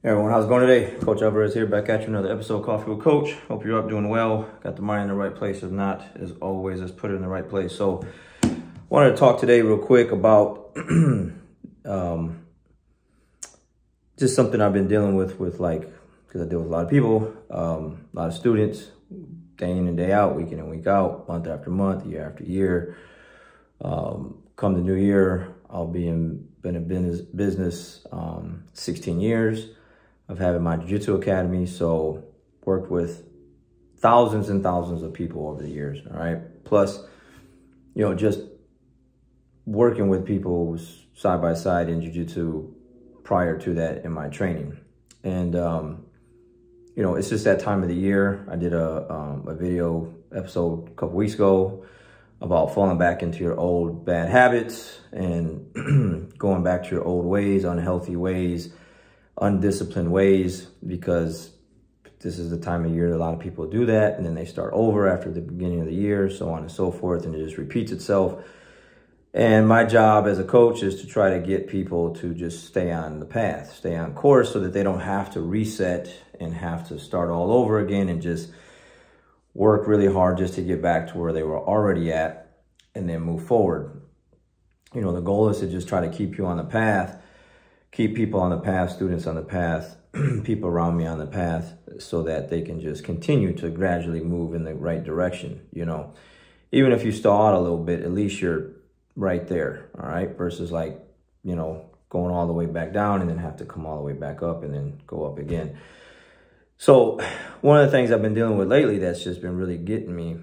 Hey everyone, how's it going today? Coach Alvarez here, back at you another episode of Coffee with Coach. Hope you're up, doing well, got the mind in the right place. If not, as always, let's put it in the right place. So wanted to talk today real quick about just something I've been dealing with like, because I deal with a lot of people, a lot of students, day in and day out, week in and week out, month after month, year after year. Come the new year, I'll be been in business 16 years. I've had my jiu-jitsu academy, so worked with thousands and thousands of people over the years, all right? Plus, just working with people side by side in jiu-jitsu prior to that in my training. And, it's just that time of the year. I did a video episode a couple weeks ago about falling back into your old bad habits and going back to your old ways, unhealthy ways, undisciplined ways, because this is the time of year a lot of people do that, and then they start over after the beginning of the year, so on and so forth, and it just repeats itself. And my job as a coach is to try to get people to just stay on the path, stay on course, so that they don't have to reset and have to start all over again and just work really hard just to get back to where they were already at and then move forward. The goal is to just try to keep you on the path, keep people on the path, students on the path, people around me on the path, so that they can just continue to gradually move in the right direction. Even if you stall out a little bit, at least you're right there, all right? Versus like, going all the way back down and then have to come all the way back up and then go up again. So one of the things I've been dealing with lately that's just been really getting me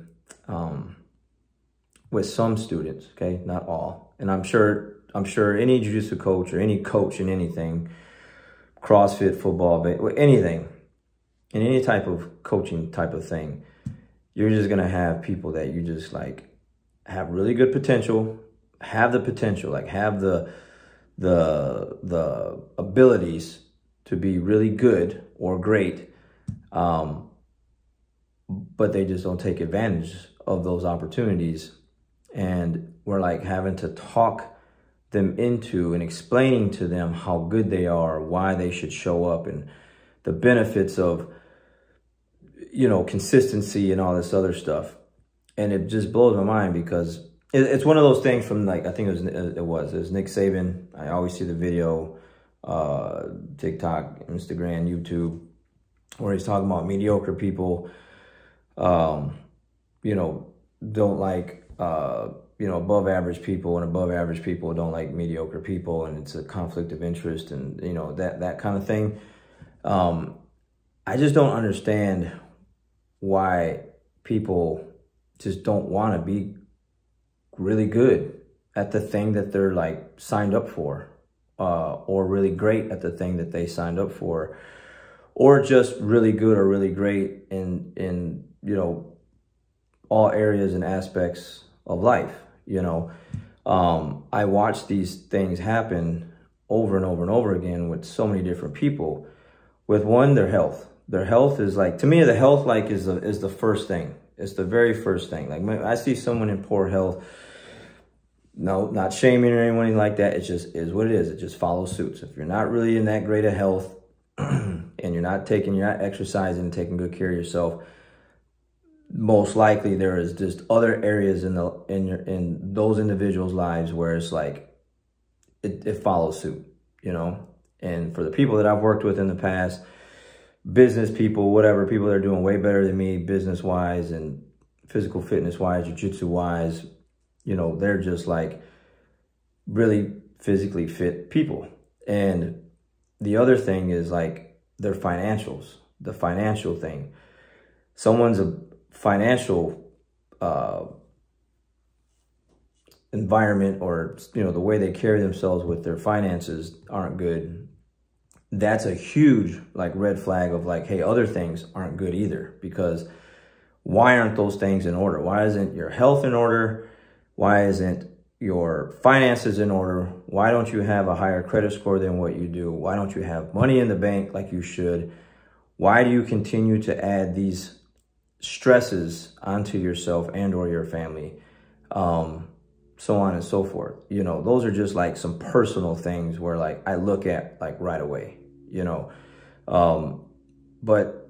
with some students, okay, not all. And I'm sure any jiu-jitsu coach or any coach in anything, CrossFit, football, anything, in any type of coaching type of thing, you're just going to have people that you just like have really good potential, have the abilities to be really good or great, but they just don't take advantage of those opportunities. And we're like having to talk them into and explaining to them how good they are, why they should show up, and the benefits of, consistency and all this other stuff. And it just blows my mind, because it's one of those things from, like, I think it was Nick Saban. I always see the video, TikTok, Instagram, YouTube, where he's talking about mediocre people, don't like, above average people, and above average people don't like mediocre people, and it's a conflict of interest, and, that kind of thing. I just don't understand why people just don't want to be really good at the thing that they're like signed up for, or really great at the thing that they signed up for, or just really good or really great in all areas and aspects of life. I watch these things happen over and over and over again with so many different people. With one, their health. Their health is like, to me, the health is the first thing. It's the very first thing. Like, I see someone in poor health, no, not shaming or anything like that. It just is what it is. It just follows suit. So if you're not really in that great of health and you're not exercising and taking good care of yourself, most likely there is just other areas in those individuals' lives where it's like it follows suit, And for the people that I've worked with in the past, business people, whatever, people that are doing way better than me business-wise and physical fitness-wise, jiu-jitsu-wise, they're just like really physically fit people. And the other thing is like their financials, the financial thing. Someone's a financial environment, or the way they carry themselves with their finances aren't good. That's a huge like red flag of like, hey, other things aren't good either, because why aren't those things in order? Why isn't your health in order? Why isn't your finances in order? Why don't you have a higher credit score than what you do? Why don't you have money in the bank like you should? Why do you continue to add these stresses onto yourself and or your family? So on and so forth. Those are just like some personal things where like I look at like right away, But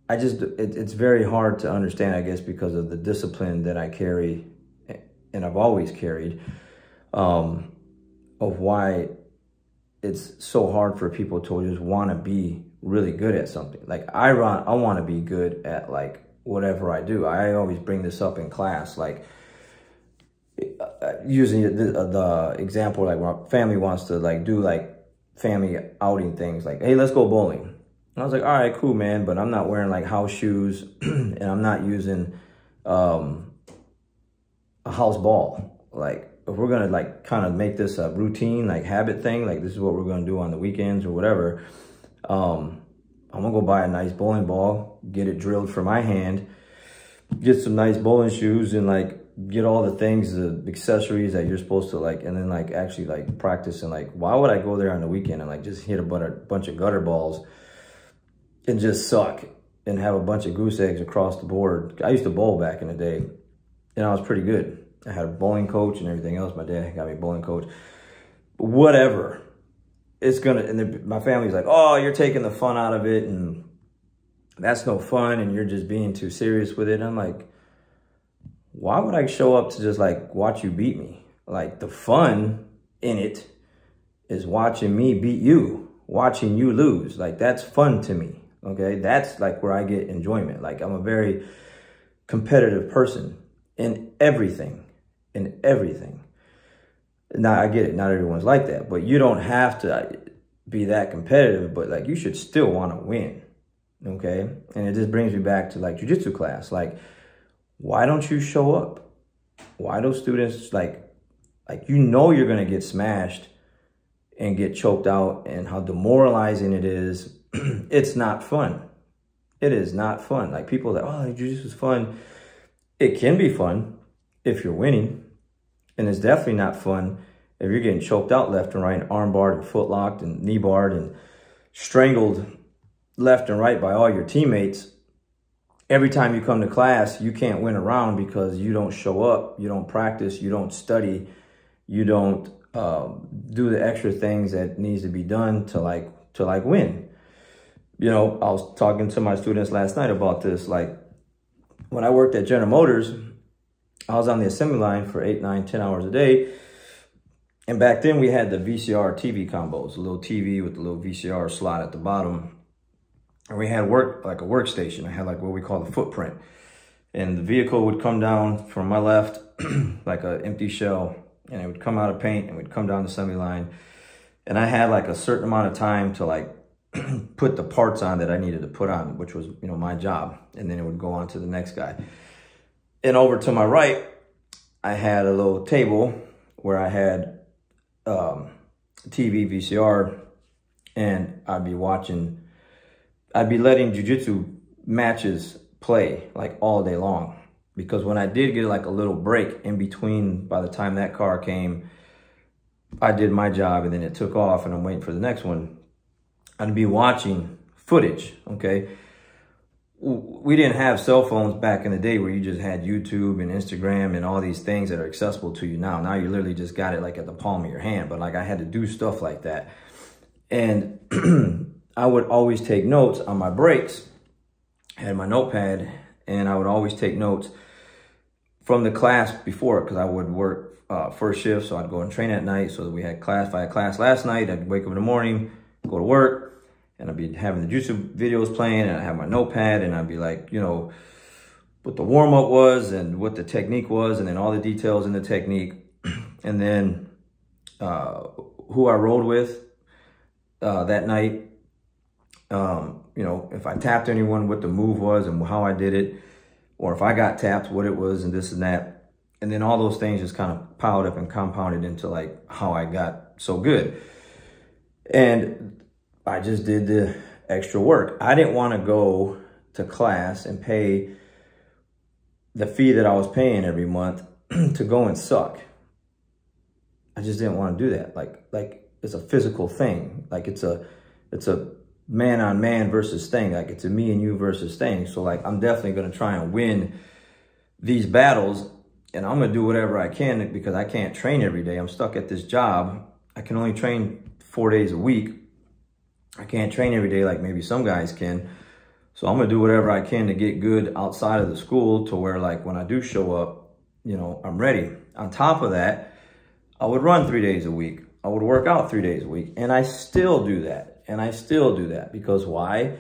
I just, it's very hard to understand, I guess, because of the discipline that I carry and I've always carried, of why it's so hard for people to just want to be really good at something. Like I want to be good at like whatever I do. I always bring this up in class, like using the example, like when family wants to like do like family outing things, like, hey, let's go bowling. And I was like, all right, cool, man, but I'm not wearing like house shoes and I'm not using a house ball. Like if we're gonna like kind of make this a routine, like habit thing, like this is what we're gonna do on the weekends or whatever, I'm gonna go buy a nice bowling ball, get it drilled for my hand, get some nice bowling shoes, and like get all the things, the accessories that you're supposed to like, and then like actually like practice. And like, why would I go there on the weekend and like just hit a bunch of gutter balls and just suck and have a bunch of goose eggs across the board? I used to bowl back in the day and I was pretty good. I had a bowling coach and everything else. My dad got me a bowling coach. But whatever. It's gonna, and then my family's like, oh, you're taking the fun out of it and that's no fun and you're just being too serious with it. And I'm like, why would I show up to just like watch you beat me? Like the fun in it is watching me beat you, watching you lose. Like that's fun to me, okay? That's like where I get enjoyment. Like I'm a very competitive person in everything, in everything. Now I get it, not everyone's like that, but you don't have to be that competitive, but like you should still want to win, okay? And it just brings me back to like jiu-jitsu class. Like, why don't you show up? Why do students like you know you're gonna get smashed and get choked out and how demoralizing it is. It's not fun. It is not fun. Like people are like, oh, jiu-jitsu is fun. It can be fun if you're winning. And it's definitely not fun if you're getting choked out left and right, and arm barred and foot locked and knee barred and strangled left and right by all your teammates. Every time you come to class, you can't win a round because you don't show up, you don't practice, you don't study, you don't do the extra things that needs to be done to like win. You know, I was talking to my students last night about this. Like when I worked at General Motors, I was on the assembly line for 8, 9, 10 hours a day. And back then we had the VCR TV combos, a little TV with the little VCR slot at the bottom. And we had like a workstation. I had like what we call the footprint. And the vehicle would come down from my left, like an empty shell, and it would come out of paint and would come down the assembly line. And I had like a certain amount of time to like put the parts on that I needed to put on, which was, you know, my job. And then it would go on to the next guy. And over to my right, I had a little table where I had TV, VCR, and I'd be letting jiu-jitsu matches play like all day long. Because when I did get like a little break in between, by the time that car came, I did my job and then it took off and I'm waiting for the next one. I'd be watching footage, okay? We didn't have cell phones back in the day where you just had YouTube and Instagram and all these things that are accessible to you now. Now you literally just got it like at the palm of your hand, but like I had to do stuff like that. And I would always take notes on my breaks. I had my notepad and I would always take notes from the class before, because I would work first shift, so I'd go and train at night. So we had class. If I had class last night, I'd wake up in the morning, go to work, and I'd be having the jiu-jitsu videos playing, and I'd have my notepad, and I'd be like, you know, what the warm-up was and what the technique was, and then all the details in the technique, and then who I rode with that night. You know, if I tapped anyone, what the move was and how I did it, or if I got tapped, what it was and this and that. And then all those things just kind of piled up and compounded into like how I got so good. And I just did the extra work. I didn't want to go to class and pay the fee that I was paying every month to go and suck. I just didn't want to do that. Like it's a physical thing. Like it's a man on man versus thing. Like it's a me and you versus thing. So like I'm definitely going to try and win these battles, and I'm going to do whatever I can because I can't train every day. I'm stuck at this job. I can only train 4 days a week. I can't train every day like maybe some guys can. So I'm gonna do whatever I can to get good outside of the school to where like when I do show up, you know, I'm ready. On top of that, I would run 3 days a week. I would work out 3 days a week. And I still do that. And I still do that because why?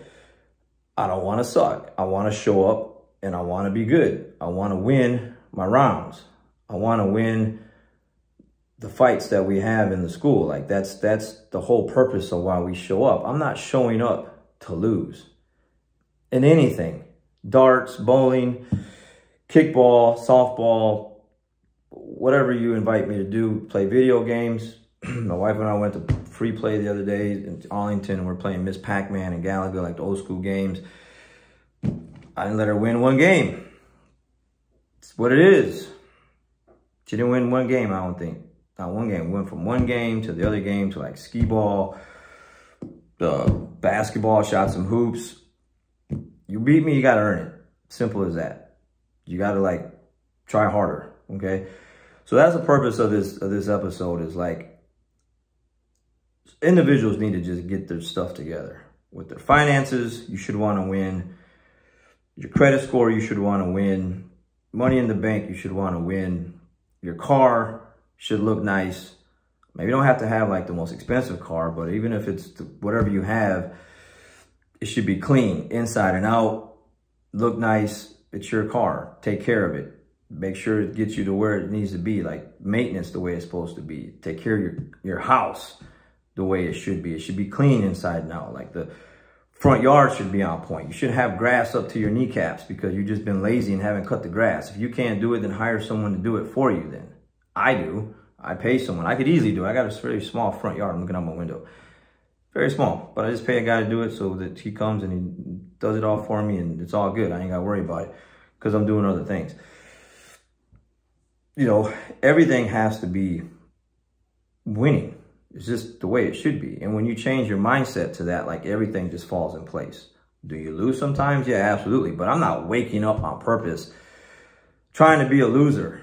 I don't want to suck. I want to show up and I want to be good. I want to win my rounds. I want to win the fights that we have in the school. Like that's the whole purpose of why we show up. I'm not showing up to lose in anything. Darts, bowling, kickball, softball, whatever you invite me to do, play video games. My wife and I went to Free Play the other day in Arlington and we're playing Miss Pac-Man and Galaga, like the old school games. I didn't let her win one game. It's what it is. She didn't win one game, I don't think. Not one game. We went from one game to the other game to like skee ball, basketball, shot some hoops. You beat me, you got to earn it. Simple as that. You got to like try harder, okay? So that's the purpose of this episode is like individuals need to just get their stuff together. With their finances, you should want to win. Your credit score, you should want to win. Money in the bank, you should want to win. Your car should look nice. Maybe you don't have to have like the most expensive car, but even if it's whatever you have, it should be clean inside and out, look nice. It's your car. Take care of it. Make sure it gets you to where it needs to be, like maintenance the way it's supposed to be. Take care of your house the way it should be. It should be clean inside and out. Like the front yard should be on point. You shouldn't have grass up to your kneecaps because you've just been lazy and haven't cut the grass. If you can't do it, then hire someone to do it for you then. I do. I pay someone. I could easily do it. I got a very small front yard. I'm looking out my window. Very small. But I just pay a guy to do it so that he comes and he does it all for me and it's all good. I ain't got to worry about it because I'm doing other things. You know, everything has to be winning. It's just the way it should be. And when you change your mindset to that, like everything just falls in place. Do you lose sometimes? Yeah, absolutely. But I'm not waking up on purpose trying to be a loser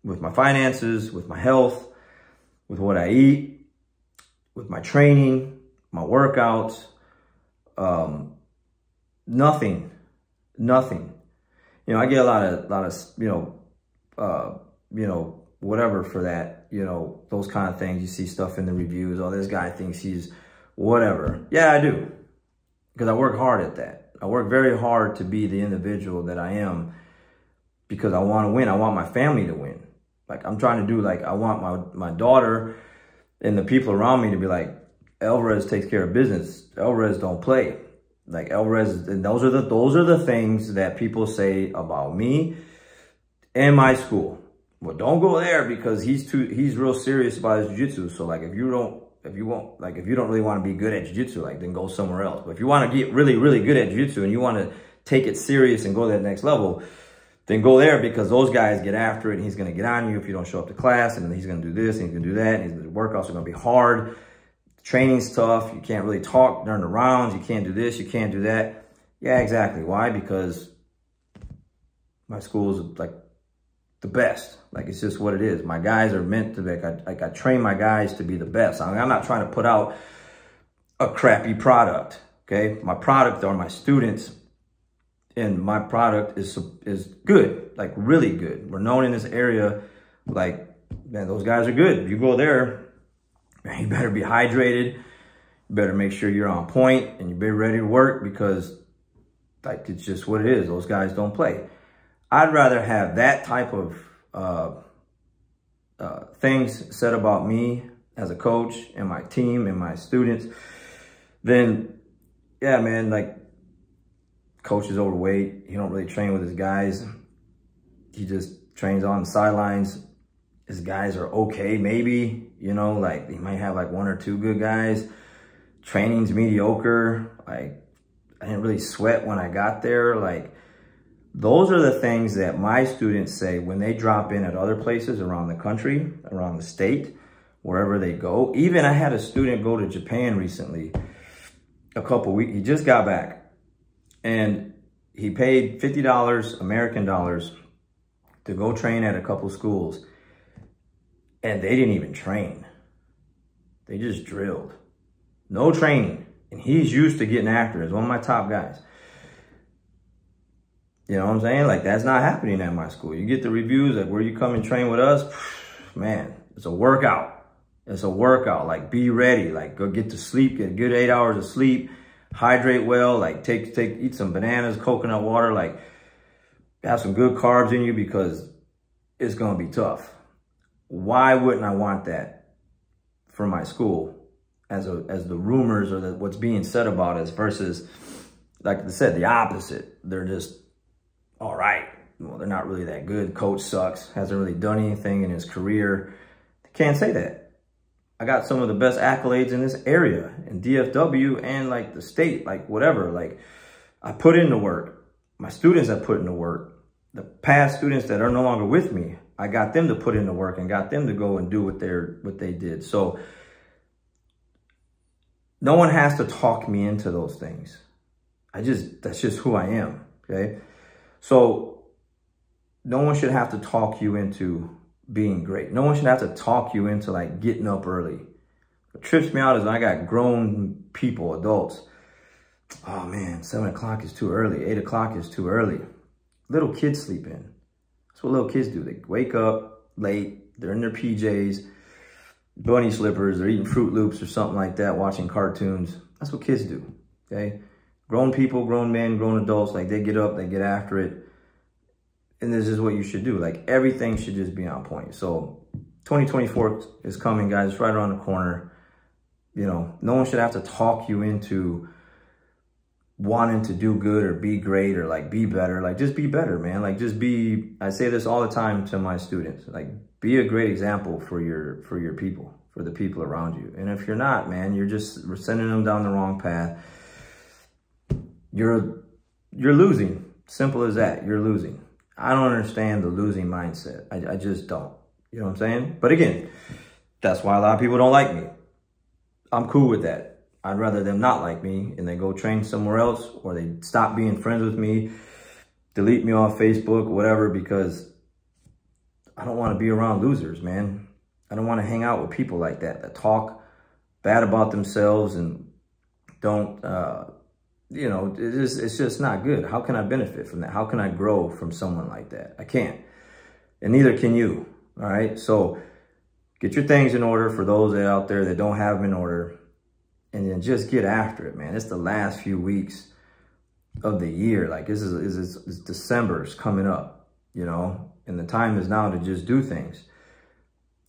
with my finances, with my health, with what I eat, with my training, my workouts, nothing. You know, I get a lot of, whatever for that, you know, those kind of things. You see stuff in the reviews. Oh, this guy thinks he's whatever. Yeah, I do. Because I work hard at that. I work very hard to be the individual that I am because I want to win. I want my family to win. Like I'm trying to do, like, I want my daughter and the people around me to be like, Alvarez takes care of business. Alvarez don't play. Like Alvarez, and those are the things that people say about me and my school. Well, don't go there because he's real serious about his jiu-jitsu. So like if you don't really want to be good at jiu-jitsu, like then go somewhere else. But if you want to get really, really good at jiu-jitsu and you want to take it serious and go to that next level, then go there because those guys get after it and he's going to get on you if you don't show up to class, and then he's going to do this and he's going to do that, and the workouts are going to be hard. Training's tough. You can't really talk during the rounds. You can't do this. You can't do that. Yeah, exactly. Why? Because my school is like the best. Like, it's just what it is. My guys are meant to be, like I train my guys to be the best. I mean, I'm not trying to put out a crappy product, okay? My product are my students, and my product is good, like really good. We're known in this area, like, man, those guys are good. If you go there, man, you better be hydrated. You better make sure you're on point and you be ready to work because, like, it's just what it is. Those guys don't play. I'd rather have that type of things said about me as a coach and my team and my students than, yeah, man, like, coach is overweight. He don't really train with his guys. He just trains on the sidelines. His guys are okay, maybe, you know, like he might have like 1 or 2 good guys. Training's mediocre. Like, I didn't really sweat when I got there. Like, those are the things that my students say when they drop in at other places around the country, around the state, wherever they go. Even I had a student go to Japan recently, a couple weeks. He just got back and he paid $50 American dollars to go train at a couple schools. And they didn't even train. They just drilled. no training. And he's used to getting after it. He's one of my top guys. You know what I'm saying? Like, that's not happening at my school. You get the reviews, like, where you come and train with us, man, it's a workout. It's a workout. Like, be ready. Like, go get to sleep, get a good 8 hours of sleep, hydrate well, like, eat some bananas, coconut water, like, have some good carbs in you because it's going to be tough. Why wouldn't I want that for my school as the rumors or what's being said about us versus, like I said, the opposite. They're just all right. Well, they're not really that good. Coach sucks. Hasn't really done anything in his career. They can't say that. I got some of the best accolades in this area, in DFW and like the state, like whatever. Like, I put in the work. My students have put in the work. The past students that are no longer with me, I got them to put in the work and got them to go and do what they did. So no one has to talk me into those things. That's just who I am, okay? So no one should have to talk you into being great. No one should have to talk you into like getting up early. What trips me out is when I got grown people, adults. Oh man, 7 o'clock is too early. 8 o'clock is too early. Little kids sleep in. That's what little kids do. They wake up late. They're in their PJs, bunny slippers. They're eating Fruit Loops or something like that, watching cartoons. That's what kids do, okay? Grown people, grown men, grown adults, like they get up, they get after it. And this is what you should do. Like, everything should just be on point. So 2024 is coming, guys. It's right around the corner. You know, no one should have to talk you into wanting to do good or be great or like be better. Like, just be better, man. Like, just be, I say this all the time to my students, like, be a great example for your people, for the people around you. And if you're not, man, you're sending them down the wrong path. You're losing. Simple as that. You're losing. I don't understand the losing mindset. I just don't. You know what I'm saying? But again, that's why a lot of people don't like me. I'm cool with that. I'd rather them not like me and they go train somewhere else, or they stop being friends with me, delete me off Facebook, whatever, because I don't want to be around losers, man. I don't want to hang out with people like that talk bad about themselves and don't, you know, it's just not good. How can I benefit from that? How can I grow from someone like that? I can't. And neither can you. All right. So get your things in order for those that out there that don't have them in order. And then just get after it, man. It's the last few weeks of the year. Like, this is December's coming up, you know, and the time is now to just do things.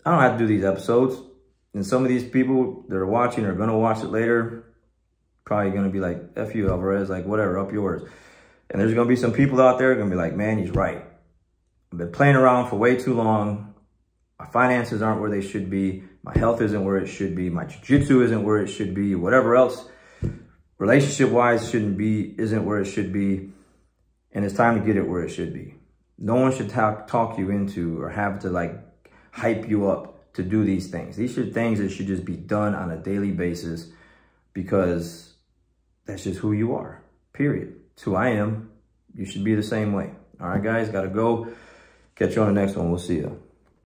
I don't have to do these episodes. And some of these people that are watching are going to watch it later, probably going to be like, F you, Alvarez, like, whatever, up yours. And there's going to be some people out there going to be like, man, he's right. I've been playing around for way too long. My finances aren't where they should be. My health isn't where it should be. My jiu-jitsu isn't where it should be. Whatever else, relationship-wise, isn't where it should be. And it's time to get it where it should be. No one should talk you into or have to, like, hype you up to do these things. These are things that should just be done on a daily basis, because that's just who you are, period. It's who I am. You should be the same way. All right, guys, got to go. Catch you on the next one. We'll see you.